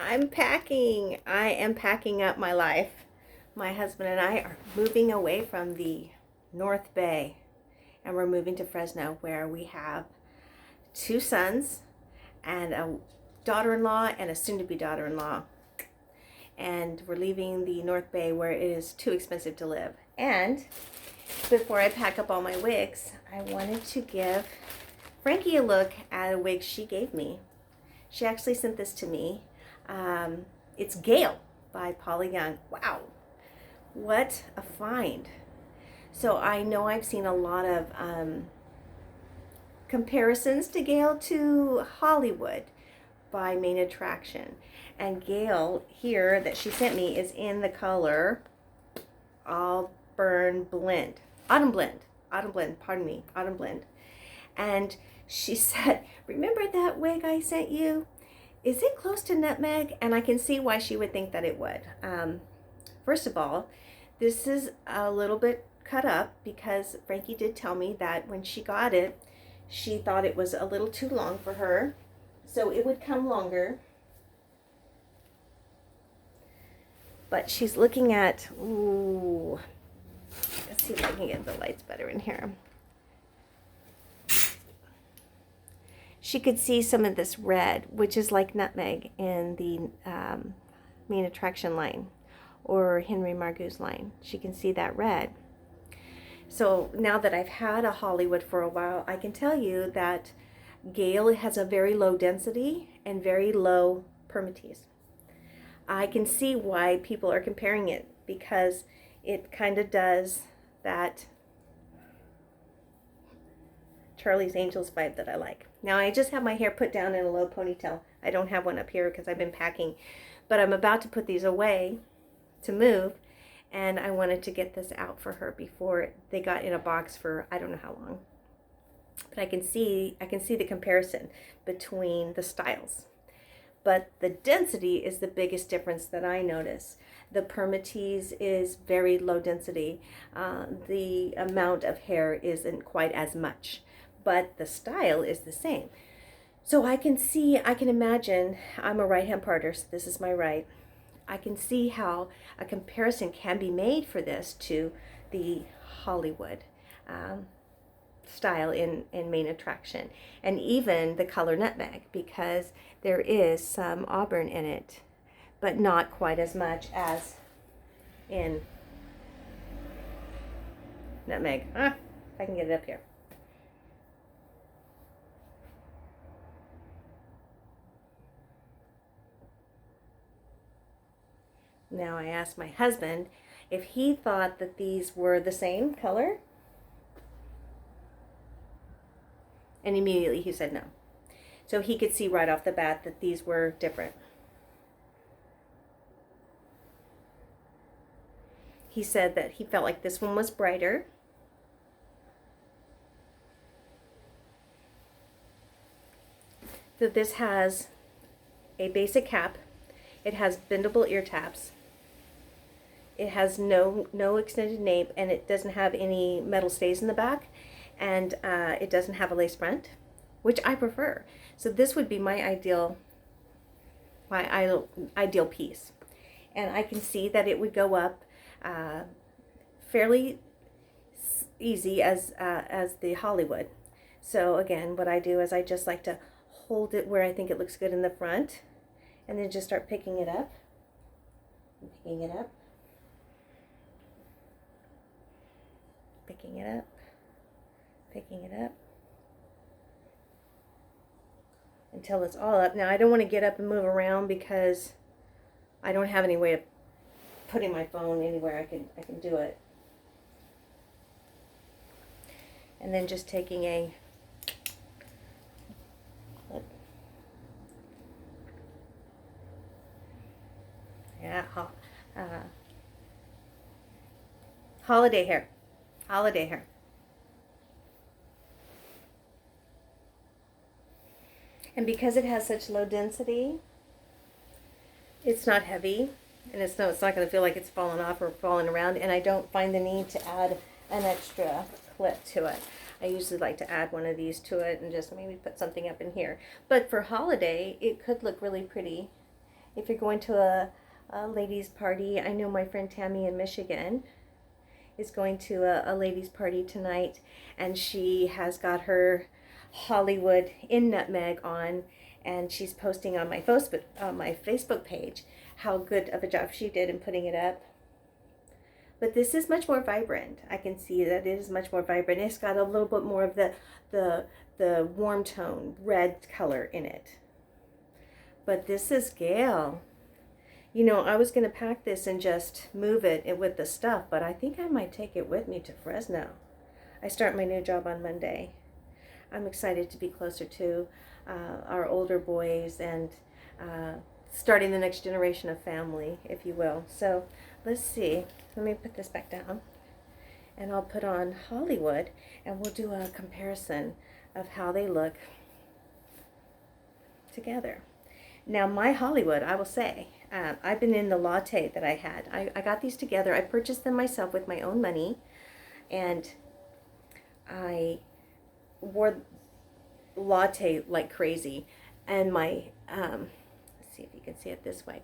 I'm packing. I am packing up my life. My husband and I are moving away from the North Bay and we're moving to Fresno, where we have two sons and a daughter-in-law and a soon-to-be daughter-in-law. And we're leaving the North Bay where it is too expensive to live. And before I pack up all my wigs, I wanted to give Frankie a look at a wig she gave me. She actually sent this to me. It's Gayle by Paula. Wow, what a find. So I know I've seen a lot of comparisons to Gayle to Hollywood by Main Attraction. And Gayle here that she sent me is in the color Auburn Blend. Autumn Blend. Autumn Blend. And she said, remember that wig I sent you? Is it close to Nutmeg? And I can see why she would think that it would. First of all, this is a little bit cut up because Frankie did tell me that when she got it, she thought it was a little too long for her. So it would come longer. But she's looking at, ooh, let's see if I can get the lights better in here. She could see some of this red, which is like Nutmeg in the Main Attraction line or Henry Margou's line. She can see that red. So now that I've had a Hollywood for a while, I can tell you that Gayle has a very low density and very low permatease. I can see why people are comparing it because it kind of does that Charlie's Angels vibe that I like. Now I just have my hair put down in a low ponytail. I don't have one up here because I've been packing, but I'm about to put these away to move, and I wanted to get this out for her before they got in a box for I don't know how long. But I can see the comparison between the styles. But the density is the biggest difference that I notice. The permatease is very low density. The amount of hair isn't quite as much, but the style is the same. So I can imagine, I'm a right-hand parter, so this is my right. I can see how a comparison can be made for this to the Hollywood style in Main Attraction, and even the color Nutmeg, because there is some auburn in it, but not quite as much as in Nutmeg. If I can get it up here. Now I asked my husband if he thought that these were the same color, and immediately he said no. So he could see right off the bat that these were different. He said that he felt like this one was brighter. So this has a basic cap. It has bendable ear tabs. It has no extended nape, and it doesn't have any metal stays in the back, and it doesn't have a lace front, which I prefer. So this would be my ideal piece, and I can see that it would go up fairly easy as the Hollywood. So again, what I do is I just like to hold it where I think it looks good in the front, and then just start picking it up, picking it up, picking it up, picking it up, until it's all up. Now I don't want to get up and move around because I don't have any way of putting my phone anywhere I can do it. And then just taking a holiday hair. And because it has such low density, it's not heavy, and it's not going to feel like it's falling off or falling around, and I don't find the need to add an extra clip to it. I usually like to add one of these to it and just maybe put something up in here. But for holiday, it could look really pretty. if you're going to a ladies' party, I know my friend Tammy in Michigan is going to a ladies' party tonight, and she has got her Hollywood in Nutmeg on, and she's posting on my Facebook page how good of a job she did in putting it up. But this is much more vibrant. I can see that it is much more vibrant. It's got a little bit more of the warm tone red color in it. But this is Gayle. You know, I was going to pack this and just move it with the stuff, but I think I might take it with me to Fresno. I start my new job on Monday. I'm excited to be closer to our older boys and starting the next generation of family, if you will. So let's see. Let me put this back down. And I'll put on Hollywood, and we'll do a comparison of how they look together. Now, my Hollywood, I will say, I've been in the latte that I had. I got these together. I purchased them myself with my own money, and I wore latte like crazy. And my, let's see if you can see it this way.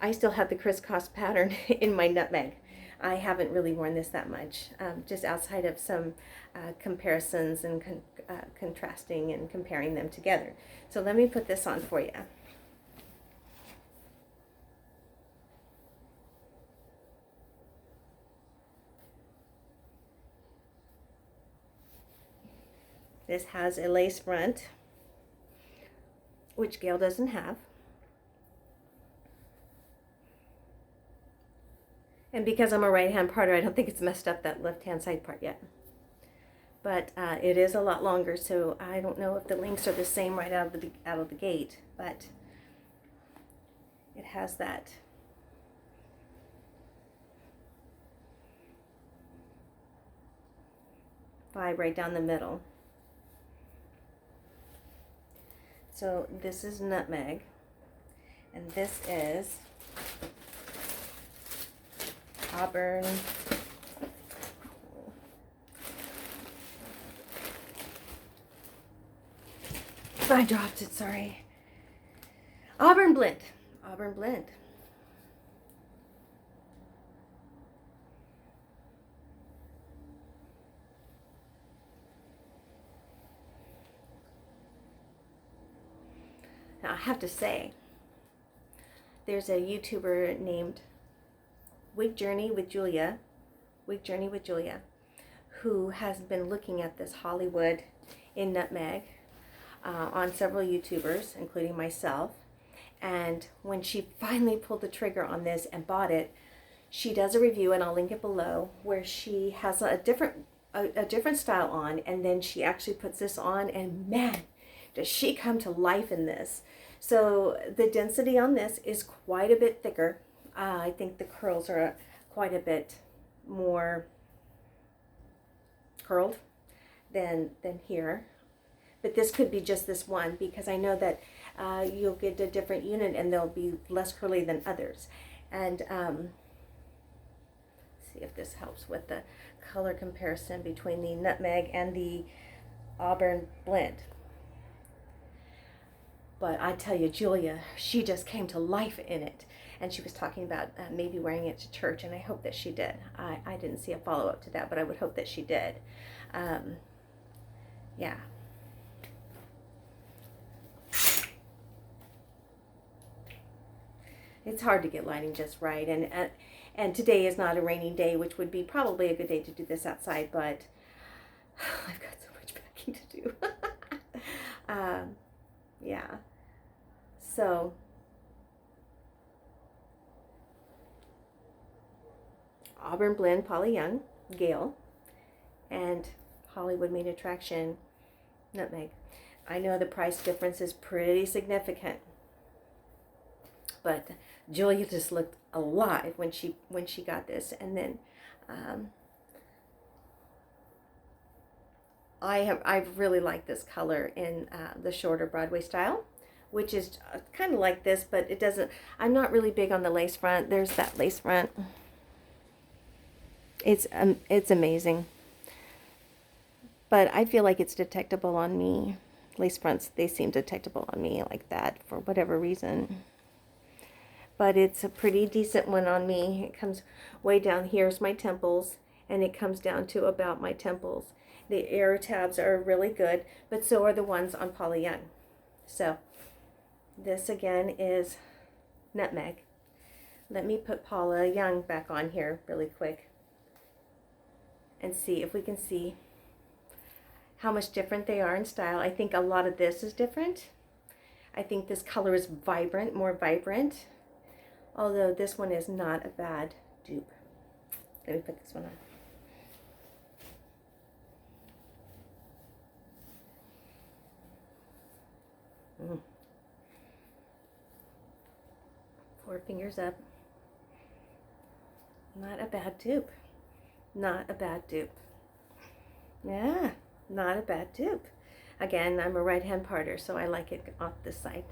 I still have the crisscross pattern in my Nutmeg. I haven't really worn this that much, just outside of some comparisons and contrasting and comparing them together. So let me put this on for you. This has a lace front, which Gayle doesn't have. And because I'm a right-hand parter, I don't think it's messed up that left-hand side part yet. But it is a lot longer, so I don't know if the links are the same right out of the gate. But it has that vibe right down the middle. So this is Nutmeg, and this is Auburn. I dropped it, sorry. Auburn Blend. Auburn Blend. Now, I have to say, there's a YouTuber named Wig Journey with Julia, who has been looking at this Hollywood in Nutmeg on several YouTubers, including myself. And when she finally pulled the trigger on this and bought it, she does a review, and I'll link it below, where she has a different style on, and then she actually puts this on, and man, does she come to life in this. So the density on this is quite a bit thicker. I think the curls are quite a bit more curled than here. But this could be just this one, because I know that you'll get a different unit and they'll be less curly than others. And see if this helps with the color comparison between the Nutmeg and the Auburn Blend. But I tell you, Julia, she just came to life in it. And she was talking about maybe wearing it to church, and I hope that she did. I didn't see a follow-up to that, but I would hope that she did. Yeah. It's hard to get lighting just right, and today is not a rainy day, which would be probably a good day to do this outside, but I've got so much packing to do. Yeah. So Auburn Blend, Paula Young, Gayle, and Hollywood Made Attraction, Nutmeg. I know the price difference is pretty significant, but Julia just looked alive when she got this. And then I really like this color in the shorter Broadway style, which is kind of like this, but it doesn't. I'm not really big on the lace front. There's that lace front. It's amazing, but I feel like it's detectable on me. Lace fronts, they seem detectable on me like that for whatever reason. but it's a pretty decent one on me. It comes way down. Here's my temples, and it comes down to about my temples. The ear tabs are really good, but so are the ones on Paula Young. So this again is Nutmeg. Let me put Paula Young back on here really quick and see if we can see how much different they are in style. I think a lot of this is different. I think this color is vibrant, more vibrant, although this one is not a bad dupe. Let me put this one on. Four fingers up. Not a bad dupe. Not a bad dupe. Yeah, not a bad dupe. Again, I'm a right hand parter, so I like it off this side.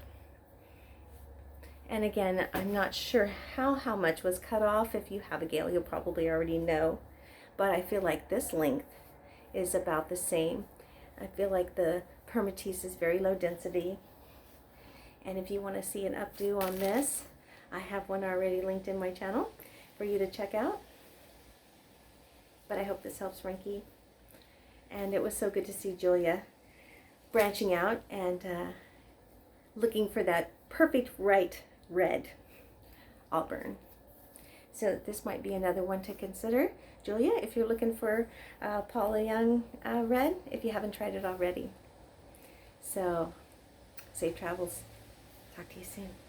And again, I'm not sure how much was cut off. If you have a Gayle, you'll probably already know. But I feel like this length is about the same. I feel like the permatease is very low density. And if you want to see an updo on this, I have one already linked in my channel for you to check out. But I hope this helps, Frankie. And it was so good to see Julia branching out and looking for that perfect right red auburn. So this might be another one to consider, Julia, if you're looking for Paula Young red, if you haven't tried it already. So safe travels. Talk to you soon.